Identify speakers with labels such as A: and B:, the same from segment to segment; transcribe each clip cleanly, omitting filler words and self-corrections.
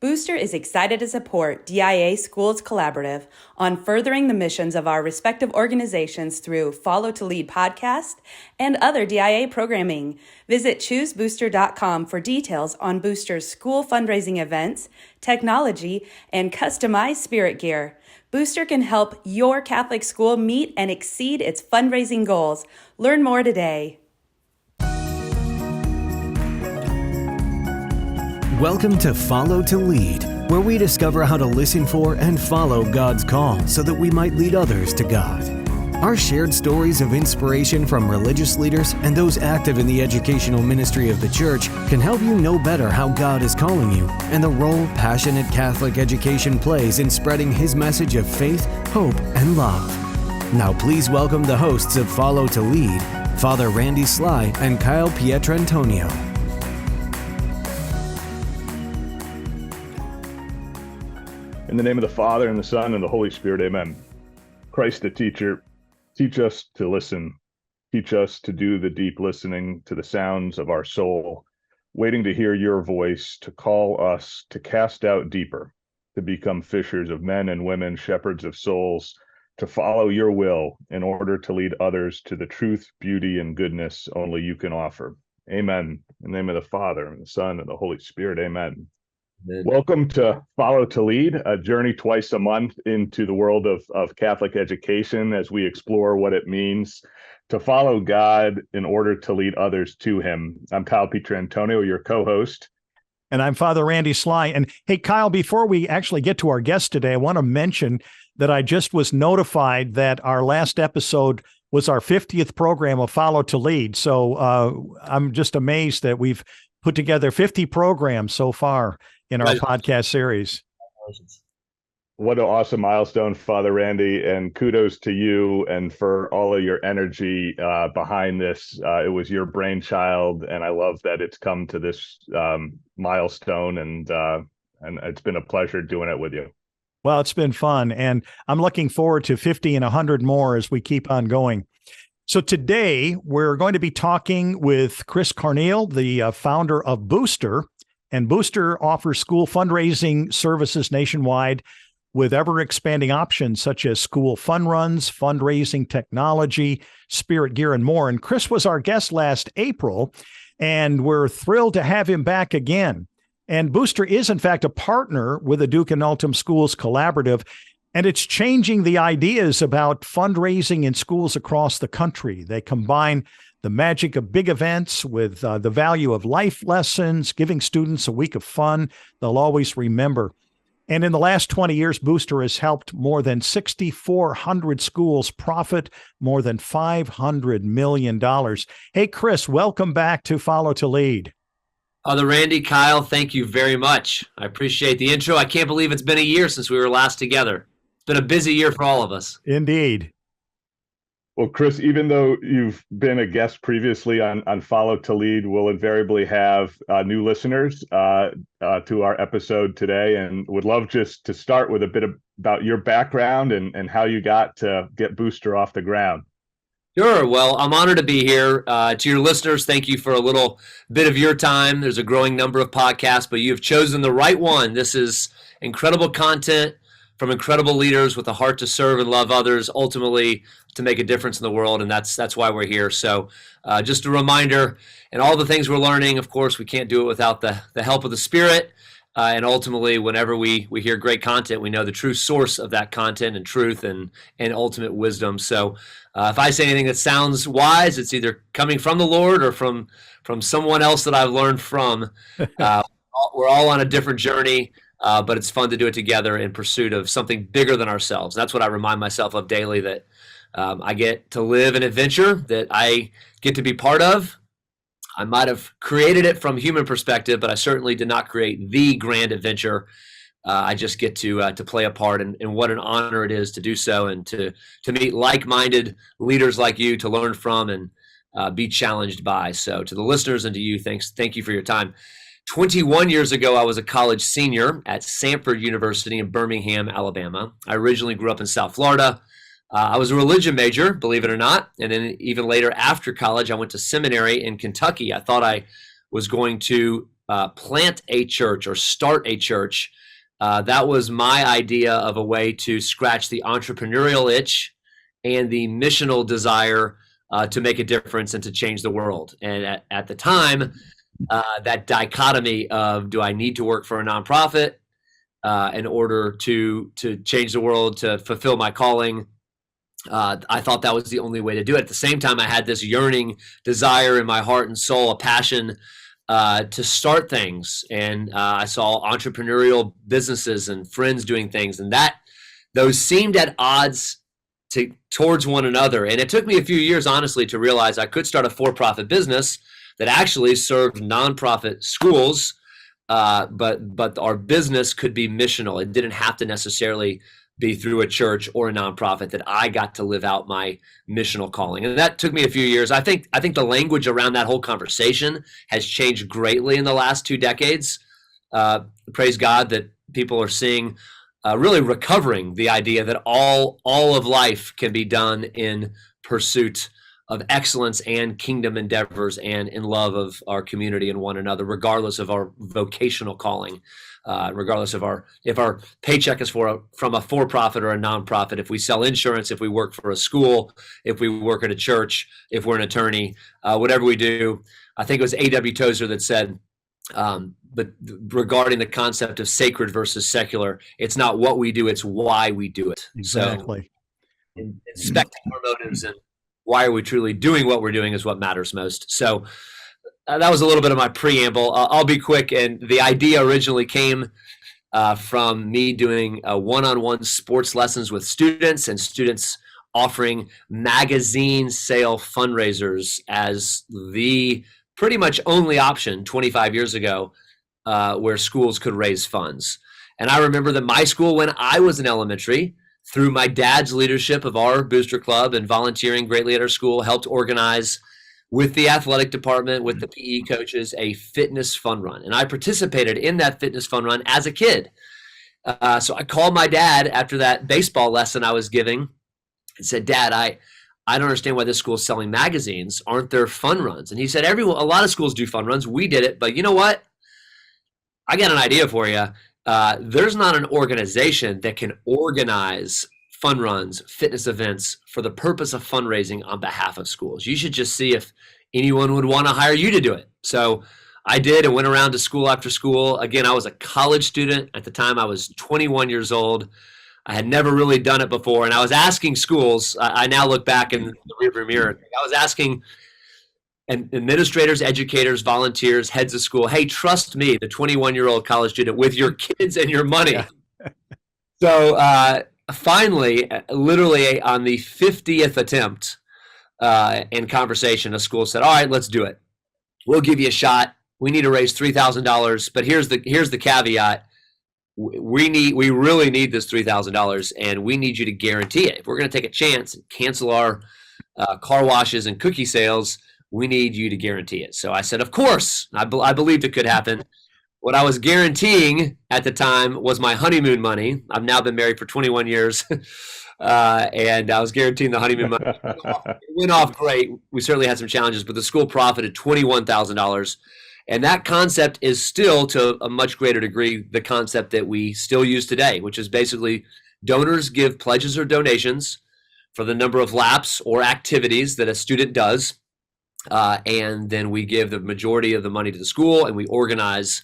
A: Booster is excited to support DIA Schools Collaborative on furthering the missions of our respective organizations through Follow to Lead podcast and other DIA programming. Visit choosebooster.com for details on Booster's school fundraising events, technology, and customized spirit gear. Booster can help your Catholic school meet and exceed its fundraising goals. Learn more today.
B: Welcome to Follow to Lead, where we discover how to listen for and follow God's call so that we might lead others to God. Our shared stories of inspiration from religious leaders and those active in the educational ministry of the church can help you know better how God is calling you and the role passionate Catholic education plays in spreading His message of faith, hope, and love. Now please welcome the hosts of Follow to Lead, Father Randy Sly and Kyle Pietrantonio.
C: In the name of the Father, and the Son, and the Holy Spirit, amen. Christ the teacher, teach us to listen. Teach us to do the deep listening to the sounds of our soul, waiting to hear your voice, to call us to cast out deeper, to become fishers of men and women, shepherds of souls, to follow your will in order to lead others to the truth, beauty, and goodness only you can offer. Amen. In the name of the Father, and the Son, and the Holy Spirit, amen. Welcome to Follow to Lead, a journey twice a month into the world of Catholic education as we explore what it means to follow God in order to lead others to Him. I'm Kyle Pietrantonio, your co-host.
D: And I'm Father Randy Sly. And hey, Kyle, before we actually get to our guest today, I want to mention that I just was notified that our last episode was our 50th program of Follow to Lead. So I'm just amazed that we've put together 50 programs so far in our podcast series.
C: What an awesome milestone, Father Randy, and kudos to you and for all of your energy behind this. It was your brainchild, and I love that it's come to this milestone, and it's been a pleasure doing it with you.
D: Well, it's been fun, and I'm looking forward to 50 and 100 more as we keep on going. So today, we're going to be talking with Chris Carneal, the founder of Booster. And Booster offers school fundraising services nationwide with ever-expanding options such as school fun runs, fundraising technology, spirit gear, and more. And Chris was our guest last April, and we're thrilled to have him back again. And Booster is, in fact, a partner with the Duke and Altum Schools Collaborative, and it's changing the ideas about fundraising in schools across the country. They combine the magic of big events with the value of life lessons, giving students a week of fun they'll always remember. And in the last 20 years, Booster has helped more than 6,400 schools profit more than $500 million. Hey, Chris, welcome back to Follow to Lead.
E: Father Randy, Kyle, thank you very much. I appreciate the intro. I can't believe it's been a year since we were last together. It's been a busy year for all of us.
D: Indeed.
C: Well, Chris, even though you've been a guest previously on Follow to Lead, we'll invariably have new listeners to our episode today, and would love just to start with a bit about your background and how you got to get Booster off the ground.
E: Sure. Well, I'm honored to be here. To your listeners, thank you for a little bit of your time. There's a growing number of podcasts, but you have chosen the right one. This is incredible content from incredible leaders with a heart to serve and love others, ultimately to make a difference in the world, and that's why we're here. So just a reminder, and all the things we're learning, of course, we can't do it without the help of the Spirit, and ultimately, whenever we hear great content, we know the true source of that content and truth and ultimate wisdom. So if I say anything that sounds wise, it's either coming from the Lord or from someone else that I've learned from. We're all on a different journey. But it's fun to do it together in pursuit of something bigger than ourselves. That's what I remind myself of daily, that I get to live an adventure that I get to be part of. I might have created it from human perspective, but I certainly did not create the grand adventure. I just get to play a part, and what an honor it is to do so, and to meet like-minded leaders like you to learn from and be challenged by. So to the listeners and to you, thank you for your time. 21 years ago, I was a college senior at Samford University in Birmingham, Alabama. I originally grew up in South Florida. I was a religion major, believe it or not. And then even later after college, I went to seminary in Kentucky. I thought I was going to plant a church or start a church. That was my idea of a way to scratch the entrepreneurial itch and the missional desire to make a difference and to change the world. And at the time, that dichotomy of, do I need to work for a nonprofit in order to change the world, to fulfill my calling? I thought that was the only way to do it. At the same time, I had this yearning desire in my heart and soul, a passion to start things. And I saw entrepreneurial businesses and friends doing things, and those seemed at odds towards one another. And it took me a few years, honestly, to realize I could start a for-profit business that actually served nonprofit schools, but our business could be missional. It didn't have to necessarily be through a church or a nonprofit, that I got to live out my missional calling. And that took me a few years. I think the language around that whole conversation has changed greatly in the last 2 decades. Praise God that people are seeing, really recovering the idea that all of life can be done in pursuit of excellence and kingdom endeavors and in love of our community and one another, regardless of our vocational calling, regardless of if our paycheck is from a for-profit or a nonprofit, if we sell insurance, if we work for a school, if we work at a church, if we're an attorney, whatever we do. I think it was A.W. Tozer that said, but regarding the concept of sacred versus secular, it's not what we do, it's why we do it.
D: Exactly.
E: So inspecting our motives and why are we truly doing what we're doing is what matters most. So that was a little bit of my preamble. I'll be quick. And the idea originally came from me doing one-on-one sports lessons with students, and students offering magazine sale fundraisers as the pretty much only option 25 years ago where schools could raise funds. And I remember that my school, when I was in elementary, through my dad's leadership of our booster club and volunteering greatly at our school, helped organize with the athletic department, with the PE coaches, a fitness fun run. And I participated in that fitness fun run as a kid. So I called my dad after that baseball lesson I was giving and said, Dad, I don't understand why this school is selling magazines. Aren't there fun runs? And he said, a lot of schools do fun runs. We did it. But you know what? I got an idea for you. There's not an organization that can organize fun runs, fitness events for the purpose of fundraising on behalf of schools. You should just see if anyone would want to hire you to do it. So I did, and went around to school after school. Again, I was a college student. At the time, I was 21 years old. I had never really done it before. And I was asking schools, I now look back in the rearview mirror, I was asking administrators, educators, volunteers, heads of school, hey, trust me, the 21-year-old college student, with your kids and your money. Yeah. So finally, literally on the 50th attempt in conversation, a school said, all right, let's do it. We'll give you a shot. We need to raise $3,000, but here's the caveat. We really need this $3,000, and we need you to guarantee it. If we're going to take a chance and cancel our car washes and cookie sales, we need you to guarantee it. So I said, of course. I believed it could happen. What I was guaranteeing at the time was my honeymoon money. I've now been married for 21 years, and I was guaranteeing the honeymoon money. It went off great. We certainly had some challenges, but the school profited $21,000. And that concept is still, to a much greater degree, the concept that we still use today, which is basically donors give pledges or donations for the number of laps or activities that a student does. And then we give the majority of the money to the school, and we organize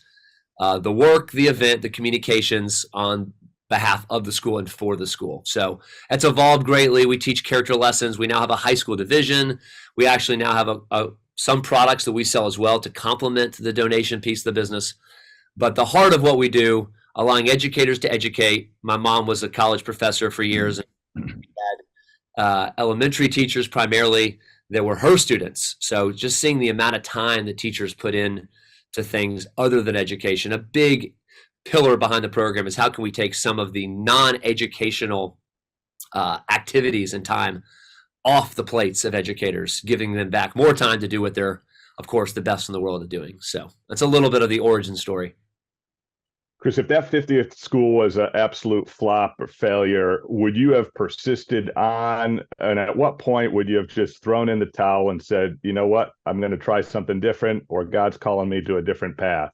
E: the work, the event, the communications on behalf of the school and for the school. So it's evolved greatly. We teach character lessons. We now have a high school division. We actually now have some products that we sell as well to complement the donation piece of the business. But the heart of what we do, allowing educators to educate. My mom was a college professor for years, and we had elementary teachers primarily that were her students. So just seeing the amount of time that teachers put in to things other than education, a big pillar behind the program is how can we take some of the non-educational activities and time off the plates of educators, giving them back more time to do what they're, of course, the best in the world at doing. So that's a little bit of the origin story.
C: Chris, if that 50th school was an absolute flop or failure, would you have persisted on? And at what point would you have just thrown in the towel and said, you know what, I'm going to try something different, or God's calling me to a different path?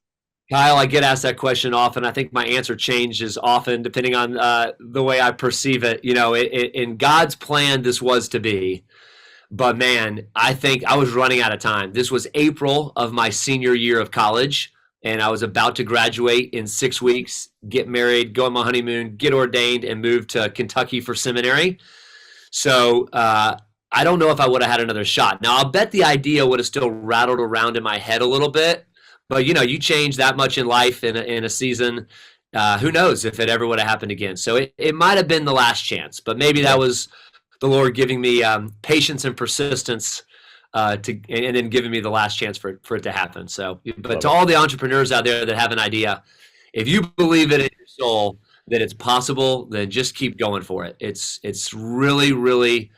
E: Kyle, I get asked that question often. I think my answer changes often depending on the way I perceive it. In God's plan, this was to be. But man, I think I was running out of time. This was April of my senior year of college, and I was about to graduate in 6 weeks, get married, go on my honeymoon, get ordained, and move to Kentucky for seminary. So I don't know if I would have had another shot. Now, I'll bet the idea would have still rattled around in my head a little bit. But, you change that much in life in a season. Who knows if it ever would have happened again. So it might have been the last chance. But maybe that was the Lord giving me patience and persistence and then giving me the last chance for it to happen. So, but to all the entrepreneurs out there that have an idea, if you believe it in your soul that it's possible, then just keep going for it. It's really, really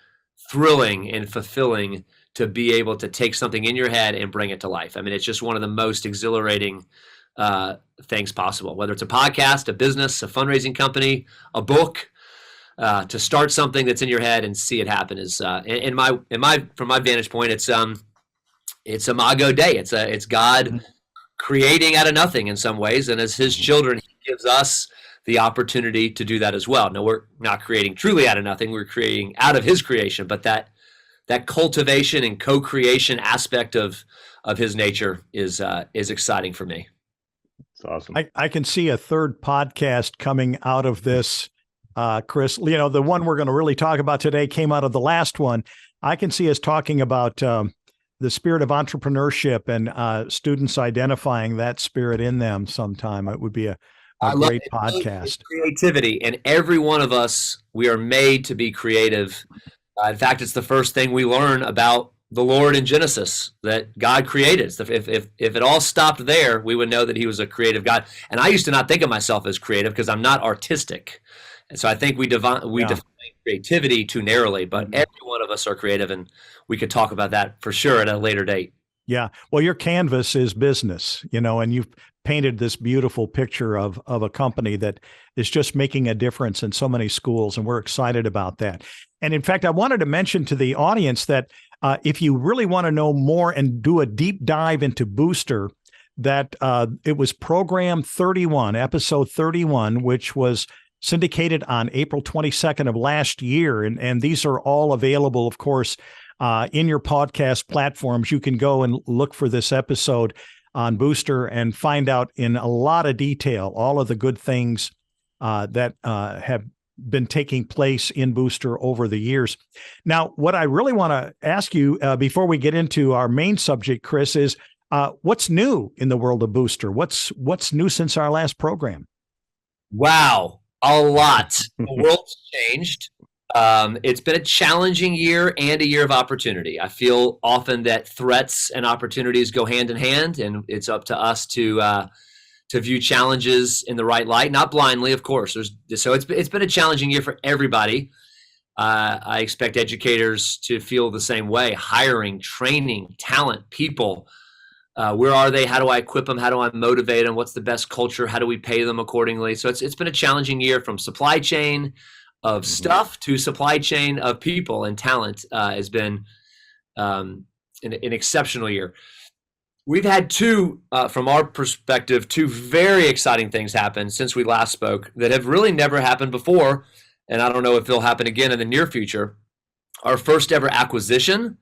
E: thrilling and fulfilling to be able to take something in your head and bring it to life. I mean, it's just one of the most exhilarating things possible, whether it's a podcast, a business, a fundraising company, a book. To start something that's in your head and see it happen is from my vantage point, it's Imago Dei. It's God creating out of nothing in some ways, and as His children, He gives us the opportunity to do that as well. Now, we're not creating truly out of nothing; we're creating out of His creation, but that cultivation and co-creation aspect of His nature is exciting for me.
C: It's awesome.
D: I can see a third podcast coming out of this. Chris, the one we're going to really talk about today came out of the last one. I can see us talking about the spirit of entrepreneurship and students identifying that spirit in them sometime. It would be a great podcast.
E: Creativity. And every one of us, we are made to be creative. In fact, it's the first thing we learn about the Lord in Genesis, that God created. If it all stopped there, we would know that He was a creative God. And I used to not think of myself as creative because I'm not artistic. And so I think we define creativity too narrowly, but every one of us are creative, and we could talk about that for sure at a later date.
D: Yeah. Well, your canvas is business, and you've painted this beautiful picture of a company that is just making a difference in so many schools, and we're excited about that. And in fact, I wanted to mention to the audience that if you really want to know more and do a deep dive into Booster, that it was program 31, episode 31, which was syndicated on April 22nd of last year. And these are all available, of course, in your podcast platforms. You can go and look for this episode on Booster and find out in a lot of detail all of the good things that have been taking place in Booster over the years. Now, what I really want to ask you before we get into our main subject, Chris, is what's new in the world of Booster? What's new since our last program?
E: Wow. A lot. The world's changed. It's been a challenging year and a year of opportunity. I feel often that threats and opportunities go hand in hand, and it's up to us to view challenges in the right light, not blindly, of course. So it's been a challenging year for everybody. I expect educators to feel the same way. Hiring, training, talent, people. Where are they? How do I equip them? How do I motivate them? What's the best culture? How do we pay them accordingly? So it's been a challenging year, from supply chain of stuff to supply chain of people, and talent has been an exceptional year. We've had from our perspective, two very exciting things happen since we last spoke that have really never happened before, and I don't know if they'll happen again in the near future. Our first ever acquisition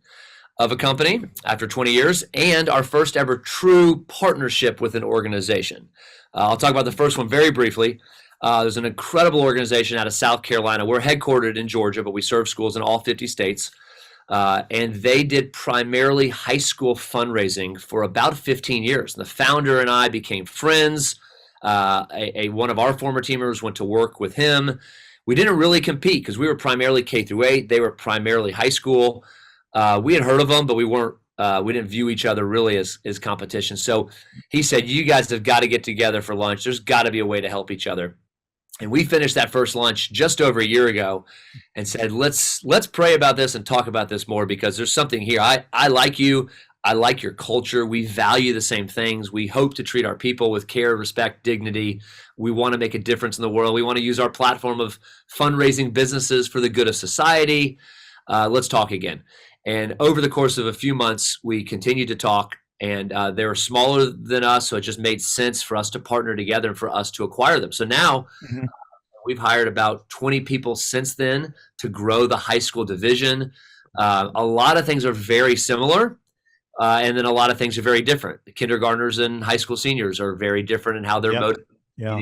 E: of a company after 20 years, and our first ever true partnership with an organization. I'll talk about the first one very briefly. There's an incredible organization out of South Carolina. We're headquartered in Georgia, but we serve schools in all 50 states. And they did primarily high school fundraising for about 15 years. And the founder and I became friends. One of our former team members went to work with him. We didn't really compete because we were primarily K through 8. They were primarily high school. We had heard of them, but we didn't view each other really as competition. So he said, you guys have got to get together for lunch. There's got to be a way to help each other. And we finished that first lunch just over a year ago and said, let's pray about this and talk about this more, because there's something here. I like you. I like your culture. We value the same things. We hope to treat our people with care, respect, dignity. We want to make a difference in the world. We want to use our platform of fundraising businesses for the good of society. Let's talk again. And over the course of a few months, we continued to talk, And they were smaller than us, so it just made sense for us to partner together and for us to acquire them. So now we've hired about 20 people since then to grow the high school division. A lot of things are very similar, and then a lot of things are very different. The kindergartners and high school seniors are very different in how they're motivated.
D: Yeah.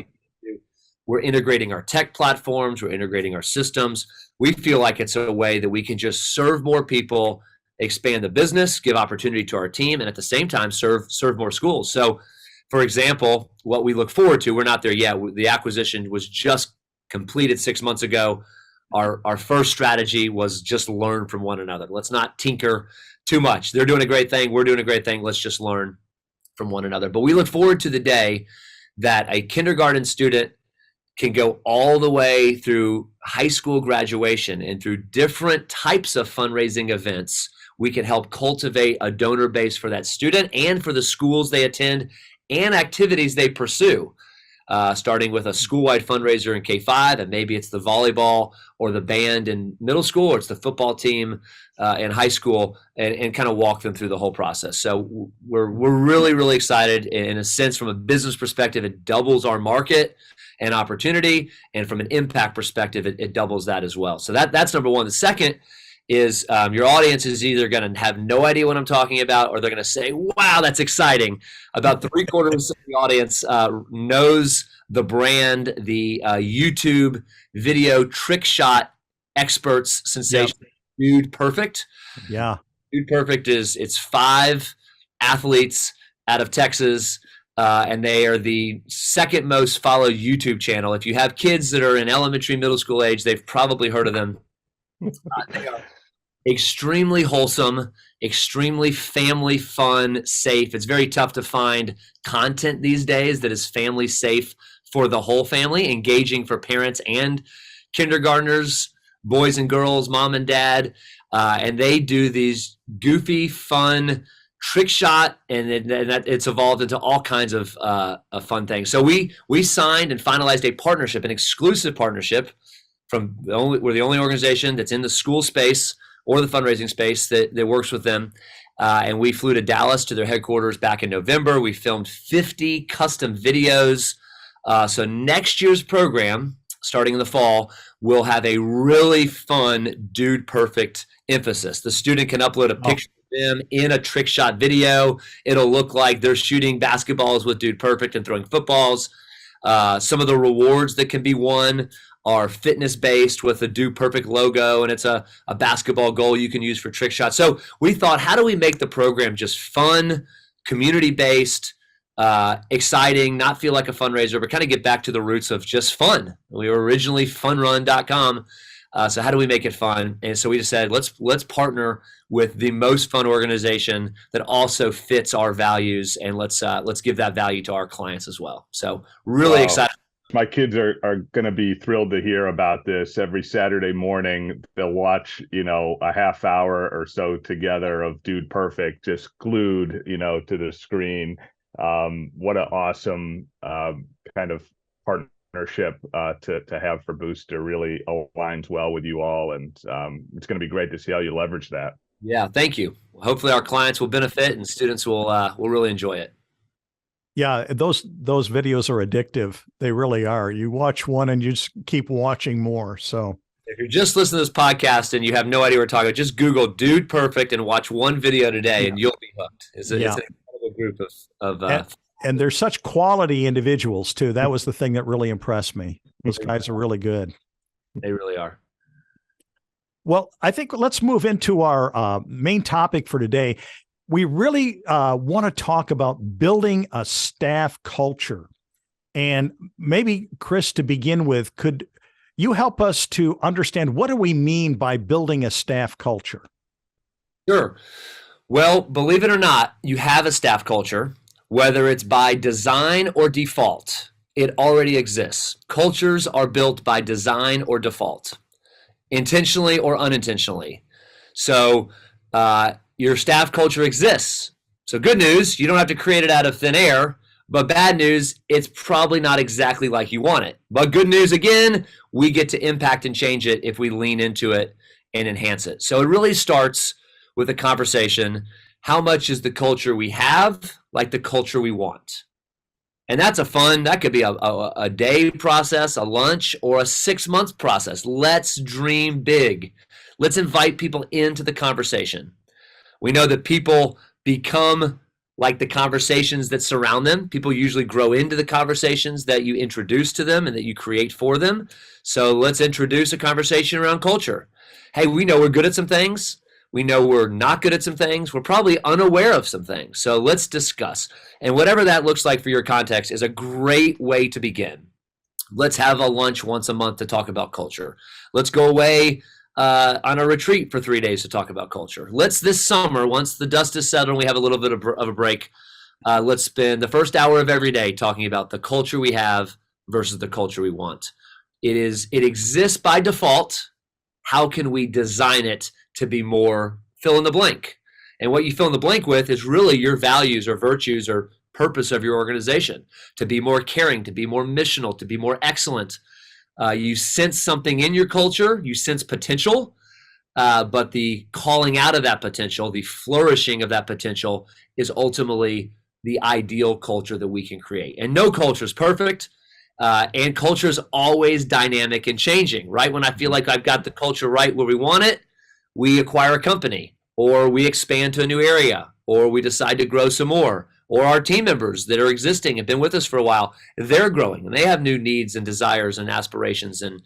E: We're integrating our tech platforms. We're integrating our systems. We feel like it's a way that we can just serve more people, expand the business, give opportunity to our team, and at the same time serve more schools. So, for example, what we look forward to, we're not there yet. The acquisition was just completed 6 months ago. Our first strategy was just learn from one another. Let's not tinker too much. They're doing a great thing. We're doing a great thing. Let's just learn from one another. But we look forward to the day that a kindergarten student can go all the way through high school graduation, and through different types of fundraising events, we can help cultivate a donor base for that student and for the schools they attend and activities they pursue. Starting with a school-wide fundraiser in K-5, and maybe it's the volleyball or the band in middle school, or it's the football team in high school, and kind of walk them through the whole process. So we're really, really excited. In a sense, from a business perspective, it doubles our market and opportunity, and from an impact perspective, it doubles that as well. So that's number one. The second is your audience is either going to have no idea what I'm talking about, or they're going to say, wow, that's exciting. About 3/4 of the audience knows the brand, the YouTube video trick shot experts sensation, Dude Perfect.
D: Yeah.
E: Dude Perfect it's 5 athletes out of Texas, and they are the second most followed YouTube channel. If you have kids that are in elementary, middle school age, they've probably heard of them. They are extremely wholesome, extremely family fun, safe. It's very tough to find content these days that is family safe for the whole family, engaging for parents and kindergartners, boys and girls, mom and dad. And they do these goofy, fun trick shot, and it's evolved into all kinds of fun things. So we signed and finalized a partnership, an exclusive partnership. We're the only organization that's in the school space or the fundraising space that works with them. And we flew to Dallas to their headquarters back in November. We filmed 50 custom videos. So next year's program, starting in the fall, will have a really fun Dude Perfect emphasis. The student can upload a picture of them in a trick shot video. It'll look like they're shooting basketballs with Dude Perfect and throwing footballs. Some of the rewards that can be won are fitness-based with the Dude Perfect logo, and it's a basketball goal you can use for trick shots. So we thought, how do we make the program just fun, community-based, exciting, not feel like a fundraiser, but kind of get back to the roots of just fun. We were originally funrun.com. So how do we make it fun? And so we just said, let's partner with the most fun organization that also fits our values, and let's give that value to our clients as well. So really excited.
C: My kids are going to be thrilled to hear about this. Every Saturday morning, they'll watch, a half hour or so together of Dude Perfect, just glued, to the screen. What an awesome kind of partnership to have for Booster. Really aligns well with you all, and it's going to be great to see how you leverage that.
E: Yeah, thank you. Hopefully our clients will benefit, and students will really enjoy it.
D: Yeah, those videos are addictive. They really are. You watch one and you just keep watching more. So
E: if you're just listening to this podcast and you have no idea what we're talking about, just Google Dude Perfect and watch one video today, and you'll be hooked. It's an incredible group of
D: and they're such quality individuals too. That was the thing that really impressed me. Those guys are really good.
E: They really are.
D: Well, I think let's move into our main topic for today. We really want to talk about building a staff culture. And maybe, Chris, to begin with, could you help us to understand what do we mean by building a staff culture?
E: Sure. Well, believe it or not, you have a staff culture, whether it's by design or default. It already exists. Cultures are built by design or default, intentionally or unintentionally. So, your staff culture exists. So good news, you don't have to create it out of thin air, but bad news, it's probably not exactly like you want it. But good news, again, we get to impact and change it if we lean into it and enhance it. So it really starts with a conversation. how much is the culture we have like the culture we want? And that could be a day process, a lunch, or a 6 month process. Let's dream big. Let's invite people into the conversation. We know that people become like the conversations that surround them. People usually grow into the conversations that you introduce to them and that you create for them. So let's introduce a conversation around culture. Hey, we know we're good at some things. We know we're not good at some things. We're probably unaware of some things. So let's discuss. And whatever that looks like for your context is a great way to begin. Let's have a lunch once a month to talk about culture. Let's go away on a retreat for 3 days to talk about culture. Let's this summer, once the dust is settled and we have a little bit of a break, let's spend the first hour of every day talking about the culture we have versus the culture we want. It exists by default. How can we design it to be more fill in the blank? And what you fill in the blank with is really your values or virtues or purpose of your organization, to be more caring, to be more missional, to be more excellent. You sense something in your culture, you sense potential, but the calling out of that potential, the flourishing of that potential is ultimately the ideal culture that we can create. And no culture is perfect, and culture is always dynamic and changing, right? When I feel like I've got the culture right where we want it, we acquire a company, or we expand to a new area, or we decide to grow some more. Or our team members that are existing have been with us for a while, they're growing and they have new needs and desires and aspirations, and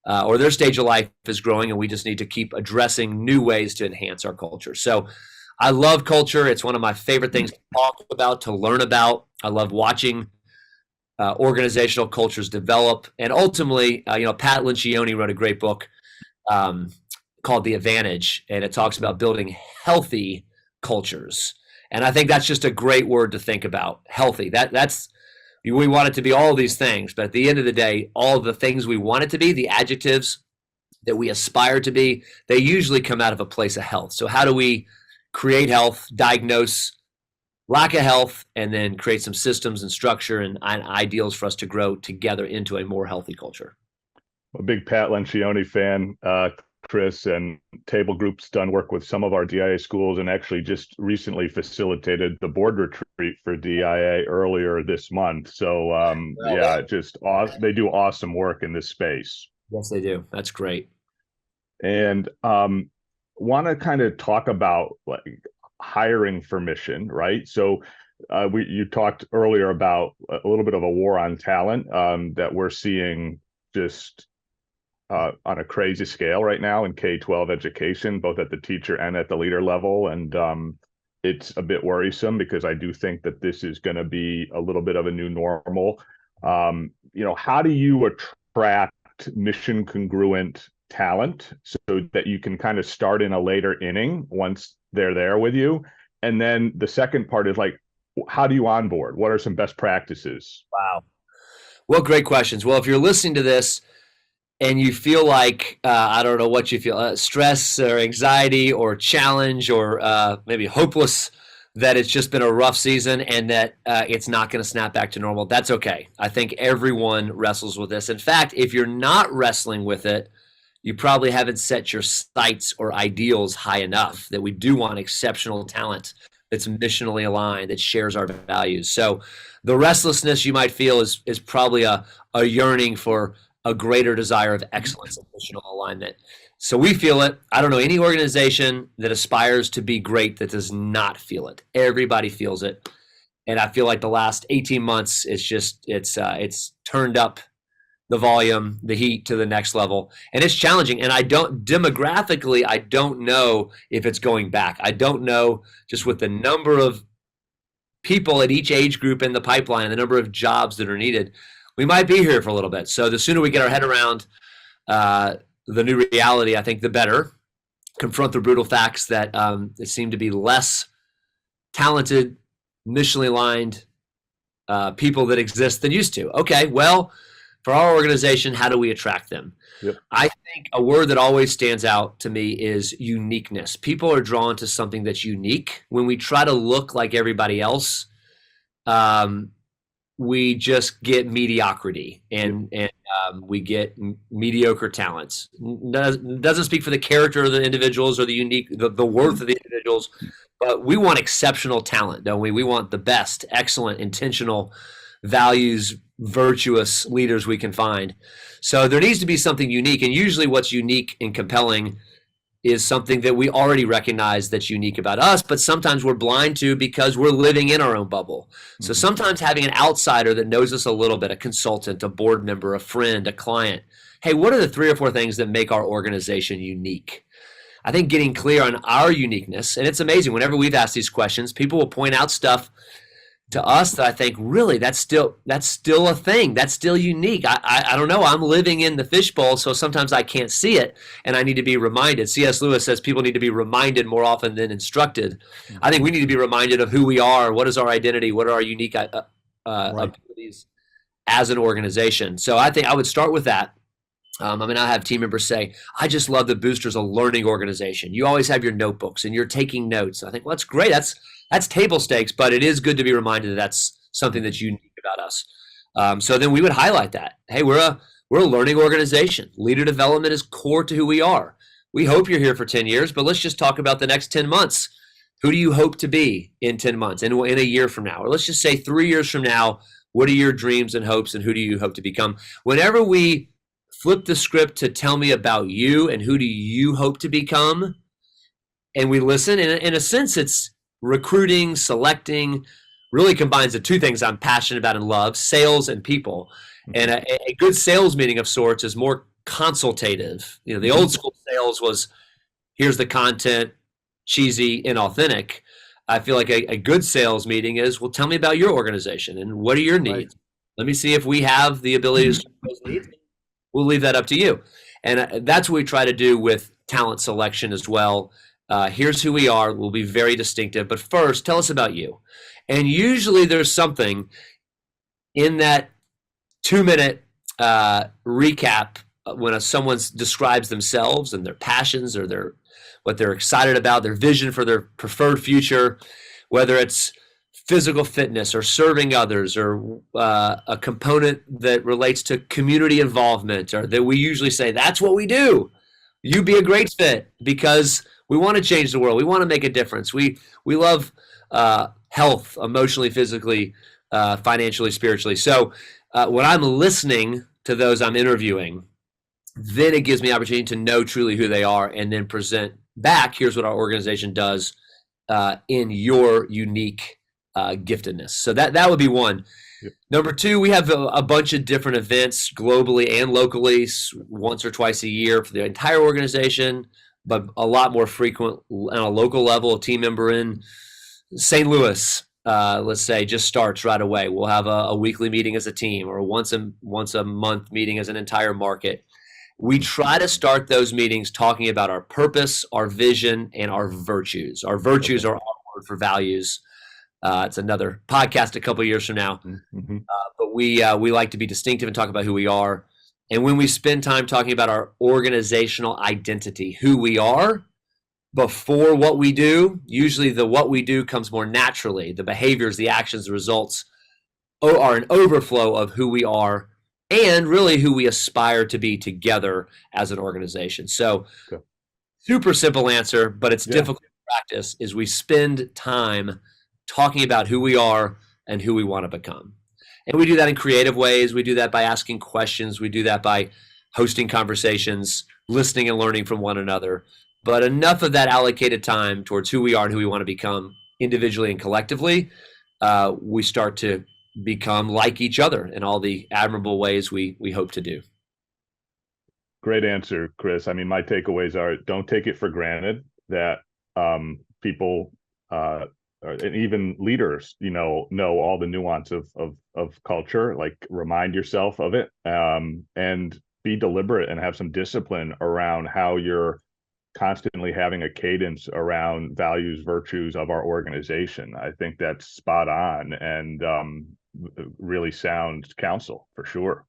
E: or their stage of life is growing, and we just need to keep addressing new ways to enhance our culture. So I love culture. It's one of my favorite things to talk about, to learn about. I love watching organizational cultures develop. And ultimately, Pat Lencioni wrote a great book called The Advantage, and it talks about building healthy cultures. And I think that's just a great word to think about. Healthy. That's we want it to be all these things, but at the end of the day, all of the things we want it to be, the adjectives that we aspire to be, they usually come out of a place of health. So how do we create health, diagnose lack of health, and then create some systems and structure and ideals for us to grow together into a more healthy culture?
C: I'm a big Pat Lencioni fan. Chris, and Table Group's done work with some of our DIA schools and actually just recently facilitated the board retreat for DIA earlier this month. So they do awesome work in this space.
E: Yes, they do. That's great.
C: And want to kind of talk about like hiring for mission, right? So you talked earlier about a little bit of a war on talent that we're seeing just on a crazy scale right now in K-12 education, both at the teacher and at the leader level. And it's a bit worrisome because I do think that this is going to be a little bit of a new normal. How do you attract mission congruent talent so that you can kind of start in a later inning once they're there with you? And then the second part is like, how do you onboard? What are some best practices?
E: Wow. Well, great questions. Well, if you're listening to this and you feel like, I don't know what you feel, stress or anxiety or challenge or maybe hopeless that it's just been a rough season and that it's not going to snap back to normal, that's okay. I think everyone wrestles with this. In fact, if you're not wrestling with it, you probably haven't set your sights or ideals high enough, that we do want exceptional talent that's missionally aligned, that shares our values. So the restlessness you might feel is probably a yearning for a greater desire of excellence and missional alignment. So we feel it. I don't know any organization that aspires to be great that does not feel it. Everybody feels it. And I feel like the last 18 months, it's turned up the volume, the heat to the next level. And it's challenging. And demographically, I don't know if it's going back. I don't know, just with the number of people at each age group in the pipeline and the number of jobs that are needed, we might be here for a little bit. So the sooner we get our head around the new reality, I think the better. Confront the brutal facts that it seem to be less talented, missionally aligned people that exist than used to. Okay, well, for our organization, how do we attract them?
C: Yep.
E: I think a word that always stands out to me is uniqueness. People are drawn to something that's unique. When we try to look like everybody else, we just get mediocrity and we get mediocre talents. Doesn't speak for the character of the individuals or the worth of the individuals, But we want exceptional talent, don't we? We want the best, excellent, intentional, values, virtuous leaders we can find. So there needs to be something unique. And usually what's unique and compelling is something that we already recognize that's unique about us, but sometimes we're blind to because we're living in our own bubble. So sometimes having an outsider that knows us a little bit, a consultant, a board member, a friend, a client, hey, what are the 3 or 4 things that make our organization unique? I think getting clear on our uniqueness, and it's amazing, whenever we've asked these questions, people will point out stuff to us that I think, really, that's still a thing. That's still unique. I don't know. I'm living in the fishbowl, so sometimes I can't see it, and I need to be reminded. C.S. Lewis says people need to be reminded more often than instructed. I think we need to be reminded of who we are, what is our identity, what are our unique abilities as an organization. So I think I would start with that. I have team members say, I just love that Booster's a learning organization. You always have your notebooks and you're taking notes. I think, well, that's great. That's table stakes, but it is good to be reminded that that's something that's unique about us. So then we would highlight that. Hey, we're a learning organization. Leader development is core to who we are. We hope you're here for 10 years, but let's just talk about the next 10 months. Who do you hope to be in 10 months, in a year from now? Or let's just say 3 years from now, what are your dreams and hopes, and who do you hope to become? Whenever we flip the script to tell me about you and who do you hope to become, and we listen, in a sense, it's recruiting, selecting, really combines the 2 things I'm passionate about and love, sales and people. And a good sales meeting of sorts is more consultative. The old school sales was, here's the content, cheesy, inauthentic. I feel like a good sales meeting is, well, tell me about your organization and what are your needs? Right. Let me see if we have the ability to serve those needs. We'll leave that up to you. And that's what we try to do with talent selection as well. Here's who we are. We'll be very distinctive. But first, tell us about you. And usually there's something in that 2-minute recap when someone describes themselves and their passions or what they're excited about, their vision for their preferred future, whether it's physical fitness or serving others or a component that relates to community involvement, or that we usually say, that's what we do. You'd be a great fit because we want to change the world. We want to make a difference. We love health, emotionally, physically, financially, spiritually. So when I'm listening to those I'm interviewing, then it gives me opportunity to know truly who they are and then present back, here's what our organization does in your unique giftedness. So that would be one. Yep. Number 2, we have a bunch of different events globally and locally, once or twice a year for the entire organization, but a lot more frequent on a local level. A team member in St. Louis, let's say, just starts right away. We'll have a weekly meeting as a team, or once a month meeting as an entire market. We try to start those meetings talking about our purpose, our vision, and our virtues. Our virtues are our word for values. It's another podcast a couple of years from now. But we like to be distinctive and talk about who we are. And when we spend time talking about our organizational identity, who we are, before what we do, usually the what we do comes more naturally. The behaviors, the actions, the results are an overflow of who we are and really who we aspire to be together as an organization. So super simple answer, but it's difficult to practice, is we spend time talking about who we are and who we want to become. And we do that in creative ways. We do that by asking questions. We do that by hosting conversations, listening and learning from one another. But enough of that allocated time towards who we are and who we want to become individually and collectively, we start to become like each other in all the admirable ways we hope to do.
C: Great answer, Chris. My takeaways are, don't take it for granted that people and even leaders, know all the nuance of culture. Like, remind yourself of it, and be deliberate and have some discipline around how you're constantly having a cadence around values, virtues of our organization. I think that's spot on and really sound counsel for sure.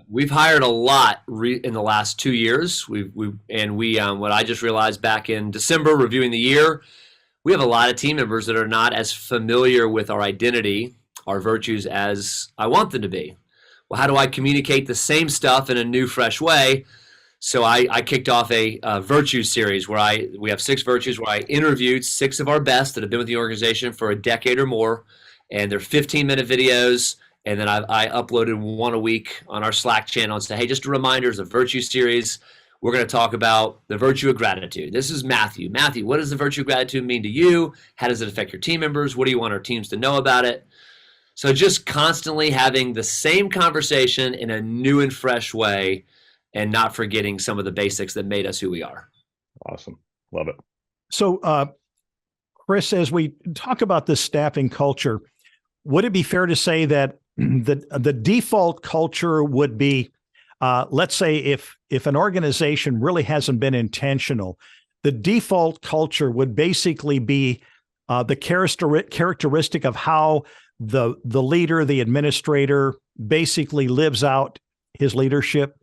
E: We've hired a lot in the last 2 years. We what I just realized back in December, reviewing the year, we have a lot of team members that are not as familiar with our identity, our virtues, as I want them to be. Well, how do I communicate the same stuff in a new, fresh way So I kicked off a virtue series where we have 6 virtues where I interviewed 6 of our best that have been with the organization for a decade or more, and they're 15-minute videos. And then I uploaded one a week on our Slack channel and said, hey, just a reminder, it's a virtue series. We're going to talk about the virtue of gratitude. This is Matthew. Matthew, what does the virtue of gratitude mean to you? How does it affect your team members? What do you want our teams to know about it? So just constantly having the same conversation in a new and fresh way, and not forgetting some of the basics that made us who we are.
C: Awesome. Love it.
D: So, Chris, as we talk about this staffing culture, would it be fair to say that the default culture would be, let's say if an organization really hasn't been intentional, the default culture would basically be the characteristic of how the leader, the administrator, basically lives out his leadership?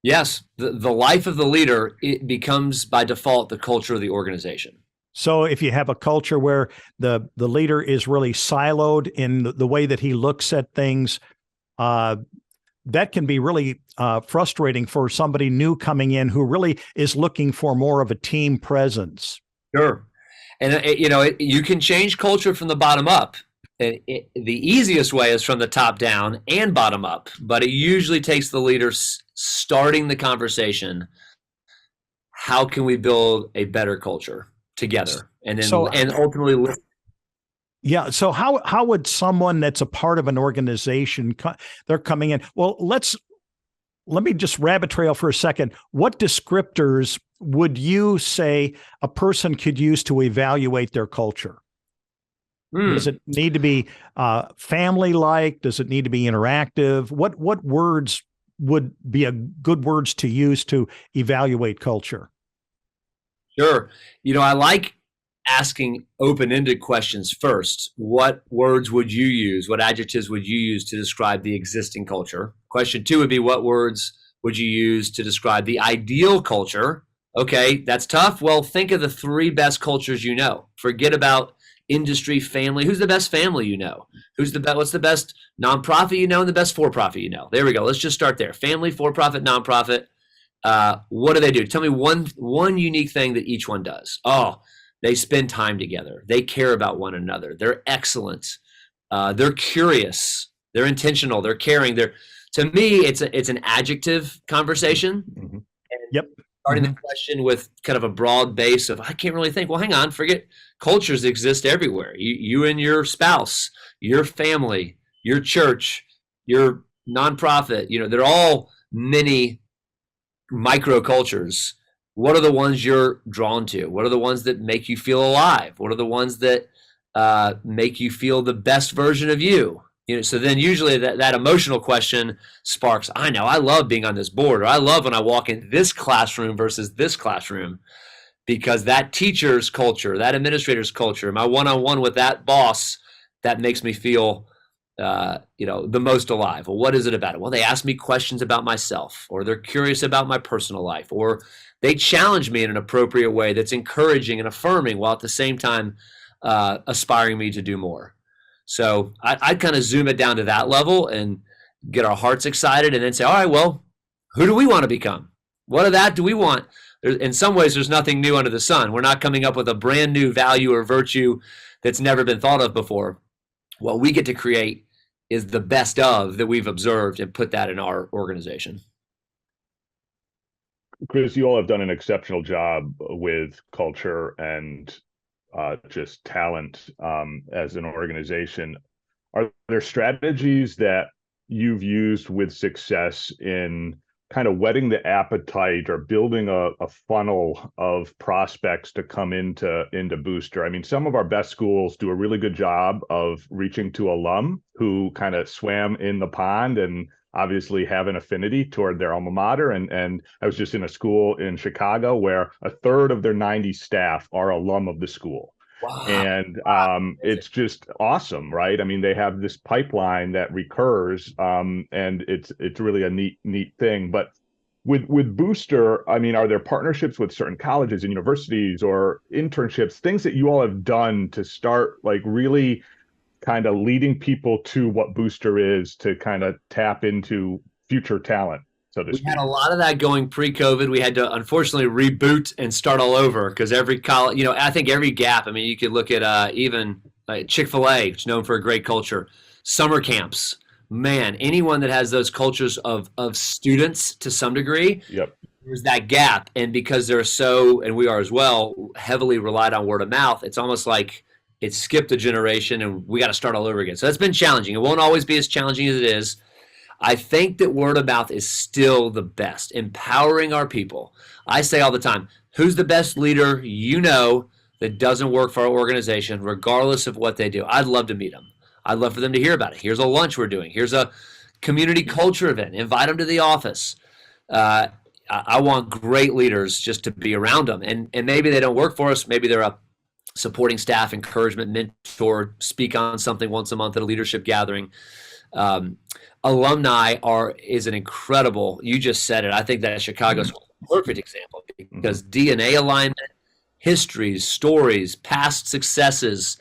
E: Yes, the life of the leader, it becomes by default the culture of the organization.
D: So if you have a culture where the leader is really siloed in the way that he looks at things, that can be really frustrating for somebody new coming in who really is looking for more of a team presence.
E: Sure. And, you can change culture from the bottom up. The easiest way is from the top down and bottom up, but it usually takes the leader starting the conversation. How can we build a better culture together? And then and ultimately.
D: Yeah. So how would someone that's a part of an organization, they're coming in? Well, let me just rabbit trail for a second. What descriptors would you say a person could use to evaluate their culture? Does it need to be family-like? Does it need to be interactive? What words would be a good words to use to evaluate culture?
E: Sure. I like asking open-ended questions first. What words would you use? What adjectives would you use to describe the existing culture? Question 2 would be, what words would you use to describe the ideal culture? Okay, that's tough. Well, think of the 3 best cultures you know. Forget about industry, family. Who's the best family you know? What's the best nonprofit you know and the best for-profit you know? There we go. Let's just start there. Family, for-profit, nonprofit. What do they do? Tell me one unique thing that each one does. Oh, they spend time together. They care about one another. They're excellent. They're curious. They're intentional. They're caring. To me, it's an adjective conversation.
C: Mm-hmm.
D: Yep.
E: Starting the question with kind of a broad base of, I can't really think. Well, hang on, forget cultures exist everywhere. You and your spouse, your family, your church, your nonprofit, they're all many micro cultures. What are the ones you're drawn to? What are the ones that make you feel alive? What are the ones that make you feel the best version of you? So then usually that emotional question sparks, I know, I love being on this board, or I love when I walk in this classroom versus this classroom, because that teacher's culture, that administrator's culture, my one-on-one with that boss, that makes me feel, the most alive. Well, what is it about it? Well, they ask me questions about myself, or they're curious about my personal life, or they challenge me in an appropriate way that's encouraging and affirming, while at the same time aspiring me to do more. So I'd kind of zoom it down to that level and get our hearts excited, and then say, all right, well, who do we want to become? What of that do we want? In some ways, there's nothing new under the sun. We're not coming up with a brand new value or virtue that's never been thought of before. What we get to create is the best of that we've observed and put that in our organization.
C: Chris, you all have done an exceptional job with culture and just talent as an organization. Are there strategies that you've used with success in kind of whetting the appetite or building a funnel of prospects to come into Booster? I mean, some of our best schools do a really good job of reaching to alum who kind of swam in the pond and obviously have an affinity toward their alma mater. And I was just in a school in Chicago where a third of their 90 staff are alum of the school. Wow. And it's just awesome, right? I mean, they have this pipeline that recurs, and it's really a neat thing. But with Booster, I mean, are there partnerships with certain colleges and universities or internships, things that you all have done to start like really kind of leading people to what Booster is, to kind of tap into future talent? so to
E: We
C: speak.
E: had a lot of that going pre-COVID. We had to unfortunately reboot and start all over because every college, I think every gap. I mean, you could look at even Chick-fil-A, which is known for a great culture, summer camps. Man, anyone that has those cultures of students to some degree,
C: Yep.
E: there's that gap. And because they're so, and we are as well, heavily relied on word of mouth, it's almost like it skipped a generation and we got to start all over again. So that's been challenging. It won't always be as challenging as it is. I think that word of mouth is still the best, empowering our people. I say all the time, who's the best leader that doesn't work for our organization, regardless of what they do? I'd love to meet them. I'd love for them to hear about it. Here's a lunch we're doing. Here's a community culture event. Invite them to the office. I want great leaders just to be around them. And maybe they don't work for us. Maybe they're a supporting staff, encouragement, mentor, speak on something once a month at a leadership gathering. Alumni is an incredible, you just said it. I think that Chicago's a perfect example because DNA alignment, histories, stories, past successes.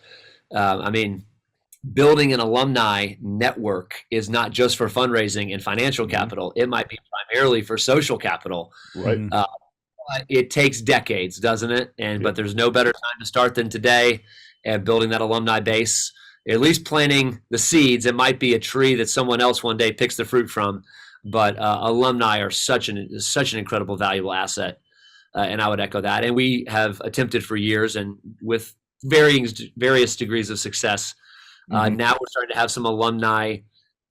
E: Building an alumni network is not just for fundraising and financial capital. It might be primarily for social capital.
C: Right.
E: It takes decades, doesn't it? But there's no better time to start than today at building that alumni base, at least planting the seeds. It might be a tree that someone else one day picks the fruit from, but alumni are such an incredible, valuable asset. And I would echo that. And we have attempted for years and with various degrees of success. Now we're starting to have some alumni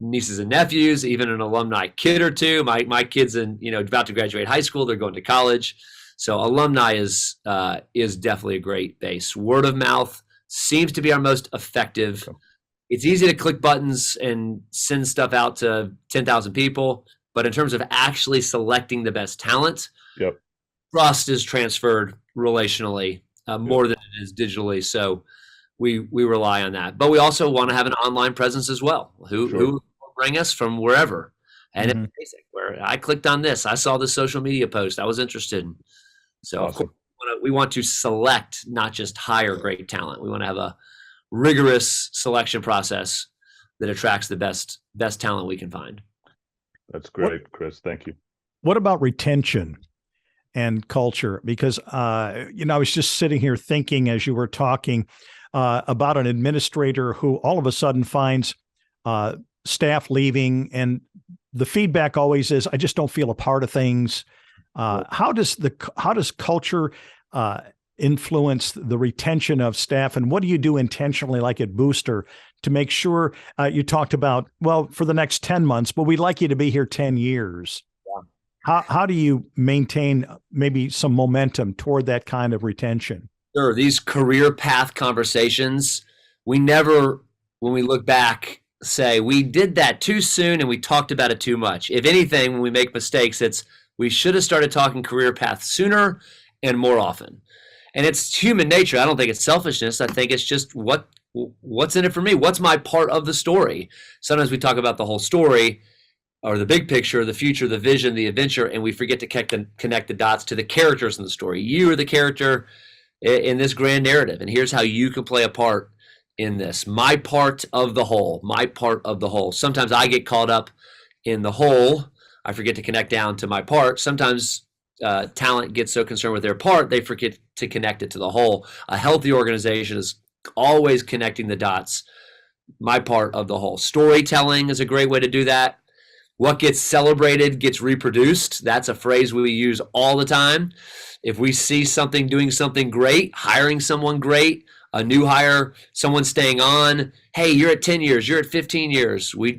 E: nieces and nephews, even an alumni kid or two. My kid's about to graduate high school. They're going to college. So alumni is definitely a great base. Word of mouth seems to be our most effective. Okay. It's easy to click buttons and send stuff out to 10,000 people. But in terms of actually selecting the best talent, trust is transferred relationally more than it is digitally. So we rely on that. But we also want to have an online presence as well. Who will bring us from wherever. And it's basic, where I clicked on this. I saw this social media post I was interested in. So
C: awesome.
E: Of course, we want to select, not just hire great talent. We want to have a rigorous selection process that attracts the best talent we can find.
C: That's great, Chris. Thank you.
D: What about retention and culture? Because, I was just sitting here thinking as you were talking about an administrator who all of a sudden finds staff leaving, and the feedback always is, I just don't feel a part of things. How does culture influence the retention of staff, and what do you do intentionally, like at Booster, to make sure you talked about, for the next 10 months, but we'd like you to be here 10 years. Yeah. How do you maintain maybe some momentum toward that kind of retention?
E: Sure. These career path conversations, we never, when we look back, say we did that too soon and we talked about it too much. If anything, when we make mistakes, we should have started talking career path sooner and more often. And it's human nature. I don't think it's selfishness. I think it's just what's in it for me? What's my part of the story? Sometimes we talk about the whole story or the big picture, the future, the vision, the adventure, and we forget to connect the dots to the characters in the story. You are the character in this grand narrative, and here's how you can play a part in this. My part of the whole. My part of the whole. Sometimes I get caught up in the whole. I forget to connect down to my part. Sometimes talent gets so concerned with their part, they forget to connect it to the whole. A healthy organization is always connecting the dots. My part of the whole. Storytelling is a great way to do that. What gets celebrated gets reproduced. That's a phrase we use all the time. If we see something doing something great, hiring someone great, a new hire, someone staying on, hey, you're at 10 years, you're at 15 years. We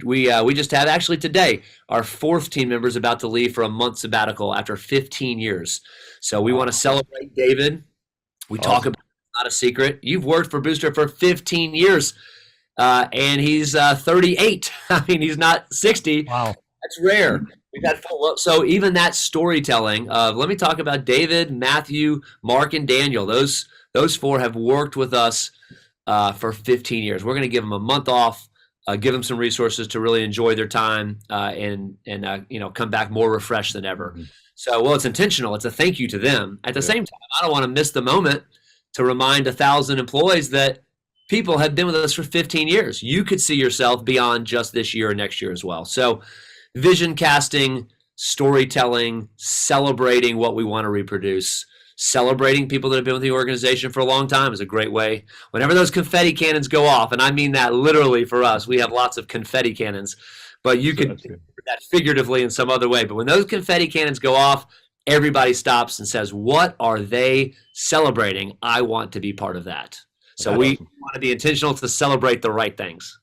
E: just had, actually today, our 4th team member is about to leave for a month sabbatical after 15 years. So we want to celebrate David. We talk about it, not a secret. You've worked for Booster for 15 years, and he's 38. I mean, he's not 60.
D: Wow.
E: That's rare. We've had full. So even that storytelling of, let me talk about David, Matthew, Mark, and Daniel. Those 4 have worked with us for 15 years. We're going to give them a month off, give them some resources to really enjoy their time, and come back more refreshed than ever. Mm-hmm. So, it's intentional. It's a thank you to them. At the same time, I don't want to miss the moment to remind 1,000 employees that people have been with us for 15 years. You could see yourself beyond just this year or next year as well. So, vision casting, storytelling, celebrating what we want to reproduce. Celebrating people that have been with the organization for a long time is a great way. Whenever those confetti cannons go off, and I mean that literally for us, we have lots of confetti cannons, but you could do that figuratively in some other way. But when those confetti cannons go off, everybody stops and says, what are they celebrating? I want to be part of that. So we want to be intentional to celebrate the right things.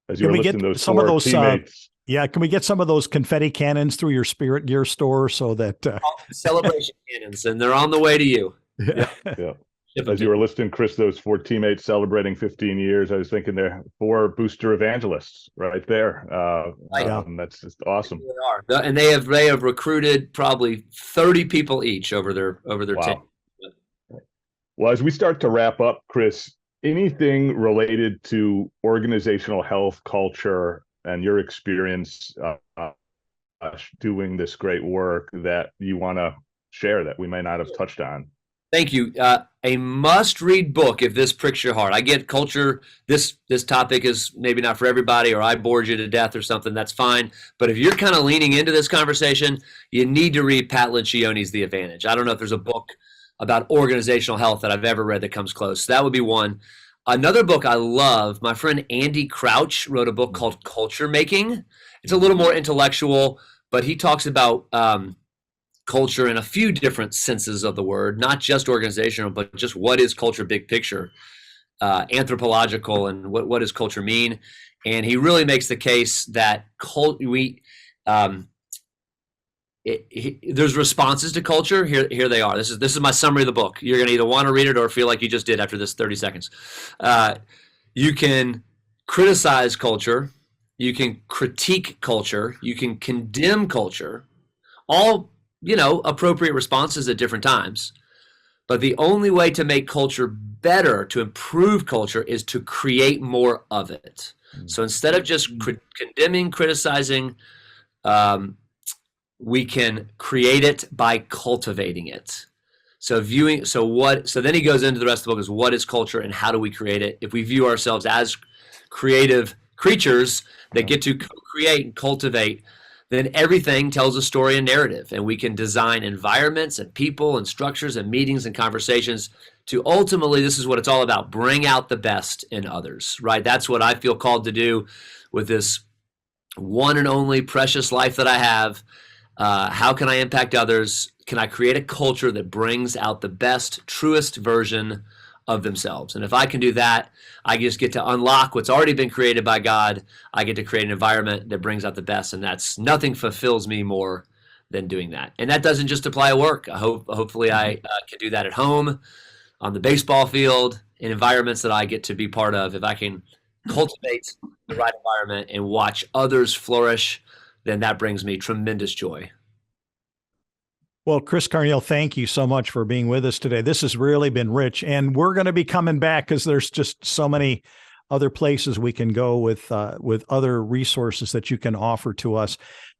C: As you
D: Can
C: were
D: we
C: listening
D: get
C: to those
D: some of those
C: teammates.
D: can we get some of those confetti cannons through your Spirit Gear store so that
E: celebration cannons, and they're on the way to you.
C: Yeah. As you were listening, Chris, those 4 teammates celebrating 15 years, I was thinking they're 4 booster evangelists right there. That's just awesome.
E: They are. And they have recruited probably 30 people each over their team.
C: Well, as we start to wrap up, Chris, anything related to organizational health, culture, and your experience doing this great work that you want to share that we may not have touched on?
E: Thank you. A must-read book if this pricks your heart. I get culture. This topic is maybe not for everybody, or I bored you to death or something. That's fine. But if you're kind of leaning into this conversation, you need to read Pat Lencioni's The Advantage. I don't know if there's a book about organizational health that I've ever read that comes close. So that would be one. Another book I love, my friend Andy Crouch wrote a book called Culture Making. It's a little more intellectual, but he talks about culture in a few different senses of the word, not just organizational, but just what is culture big picture, anthropological, and what does culture mean. And he really makes the case that there's responses to culture. Here they are. This is my summary of the book. You're going to either want to read it or feel like you just did after this 30 seconds. You can criticize culture. You can critique culture. You can condemn culture. All, appropriate responses at different times. But the only way to make culture better, to improve culture, is to create more of it. So instead of just condemning, criticizing, we can create it by cultivating it. So then he goes into the rest of the book is what is culture and how do we create it? If we view ourselves as creative creatures that get to create and cultivate, then everything tells a story and narrative, and we can design environments and people and structures and meetings and conversations to ultimately, this is what it's all about, bring out the best in others, right? That's what I feel called to do with this one and only precious life that I have. How can I impact others? Can I create a culture that brings out the best, truest version of themselves? And if I can do that, I just get to unlock what's already been created by God. I get to create an environment that brings out the best, and nothing fulfills me more than doing that. And that doesn't just apply at work. Hopefully I can do that at home, on the baseball field, in environments that I get to be part of. If I can cultivate the right environment and watch others flourish, then that brings me tremendous joy.
D: Well, Chris Carneal, thank you so much for being with us today. This has really been rich, and we're going to be coming back because there's just so many other places we can go with other resources that you can offer to us.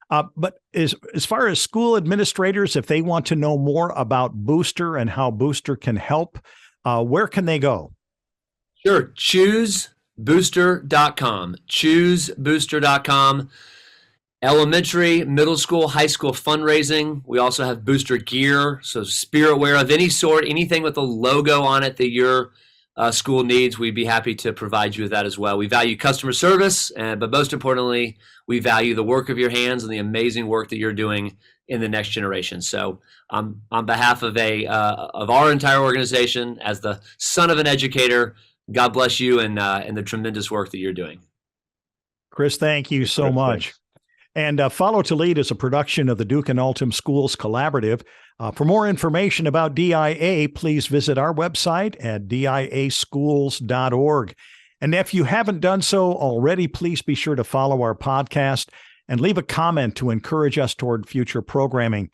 D: But as far as school administrators, if they want to know more about Booster and how Booster can help, where can they go?
E: Sure. ChooseBooster.com. ChooseBooster.com. Elementary, middle school, high school fundraising. We also have Booster gear, so spirit wear of any sort, anything with a logo on it that your school needs, we'd be happy to provide you with that as well. We value customer service, but most importantly, we value the work of your hands and the amazing work that you're doing in the next generation. So on behalf of our entire organization, as the son of an educator, God bless you and the tremendous work that you're doing.
D: Chris, thank you so much.
C: Thanks.
D: And Follow to Lead is a production of the Duke and Altum Schools Collaborative. For more information about DIA, please visit our website at diaschools.org. And if you haven't done so already, please be sure to follow our podcast and leave a comment to encourage us toward future programming.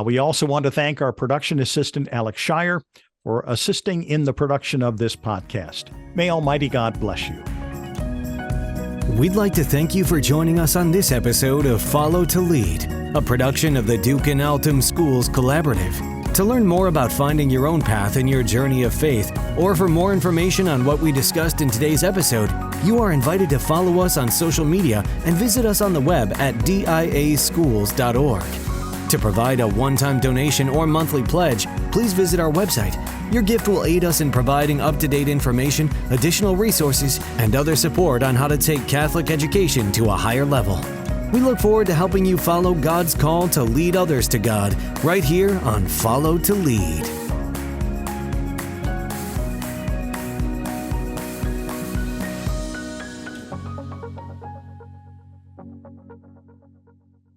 D: We also want to thank our production assistant, Alex Shire, for assisting in the production of this podcast. May Almighty God bless you.
B: We'd like to thank you for joining us on this episode of Follow to Lead, a production of the Duke and Altum Schools Collaborative. To learn more about finding your own path in your journey of faith, or for more information on what we discussed in today's episode, You are invited to follow us on social media and visit us on the web at diaschools.org. To provide a one-time donation or monthly pledge, please visit our website. Your gift will aid us in providing up-to-date information, additional resources, and other support on how to take Catholic education to a higher level. We look forward to helping you follow God's call to lead others to God right here on Follow to Lead.